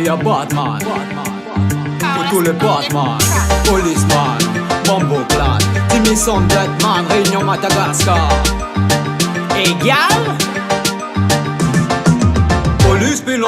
lui y'a Batman. Pour tous les Batman, Policeman, Bombo Clan, Timmy Deadman, Réunion Madagascar. Égal. Police pilon,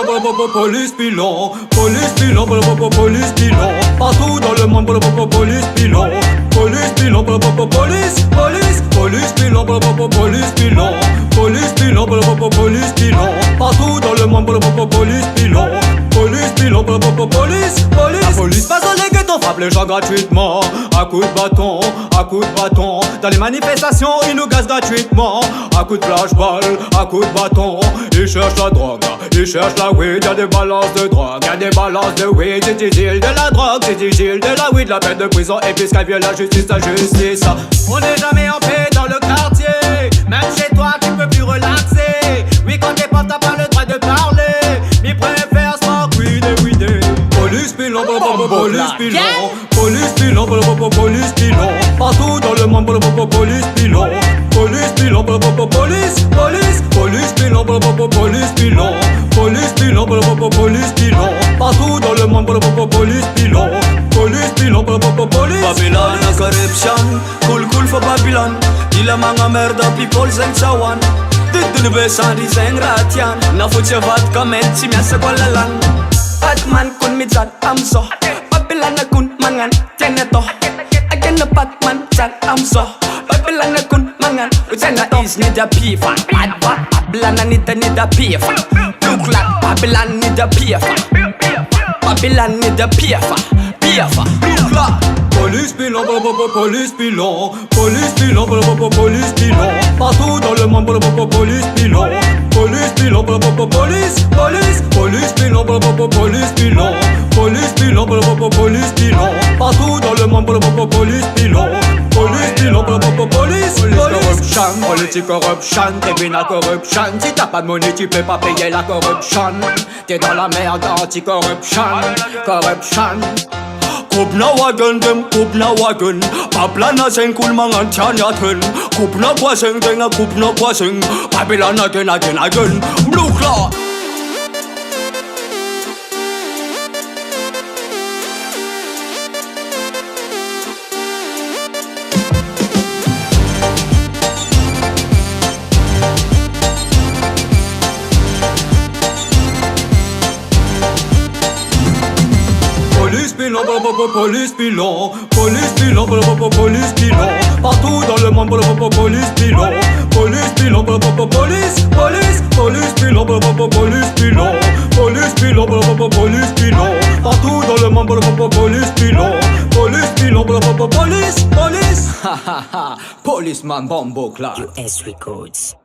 police pilon, police pilon, police pilon. Partout dans le monde, police pilon, police pilon, police, police, police pilon, police pilon, police pilon, police pilon. Partout dans le monde, police pilon, police pilon, police, police. La police passe dans les ghettos, frappe les gens gratuitement, à coups de bâton, à coups de bâton. Dans les manifestations, ils nous gazent gratuitement, à coups de flashball, à coups de bâton. Ils cherchent la drogue, ils cherchent la weed, y'a des balances de drogue, y'a des balances de weed, c'est difficile de la drogue, c'est difficile de la weed, la peine de prison, et puis vient la justice, On n'est jamais en paix dans le quartier, même chez toi tu peux plus relaxer. Oui, quand t'es pauvre t'as pas le droit de parler, mais préfère smoke weed et weeder. Police pilon, police pilon, police pilon, police pilon. Partout dans le monde, police pilon, police pilon, police, police, police pilon, police pilon, police pilon, police pilon. Partout dans le monde, police pilon, police pilon, police. Babylon a corruption, cool for Babylon. Ila mga merda people zeng sawan. Dudun besan di zeng ratian. Na futse vat kamen si miasa kwalalan. Batman kun mitzan amso. Babylon kun mangan teneto. Again the Batman zan amso. Babylon kun mangan teneto. Is need a pifa. Babylon need a pifa. Look like Babylon need a pifa. Babylon need a pifa. Look like Police pilon, police pilon, police pilon, police pilon. Partout dans le monde, police pilon, police pilon, police, police, police pilon, police pilon, police pilon, police pilon. Partout dans le monde, police pilon, police pilon, police, corruption, politique corruption, criminal corruption. Si t'as pas de monnaie, tu peux pas payer la corruption. T'es dans la merde, anti-corruption, corruption. Kup na wagon dem, kup na wagon. Babylon a sing cool mangan chan yaten. Kup na kwaseng denga, kup na kwaseng. Babylon again. Blue claw. Police pilon, police pilon, police pilon, police pilon. Partout dans le monde, police pilon, police pilon, police, police, police pilon, police pilon, police pilon, police pilon. Partout dans le monde, police pilon, police pilon, police, police. Ha ha ha, Policeman Bombo Clan. US Records.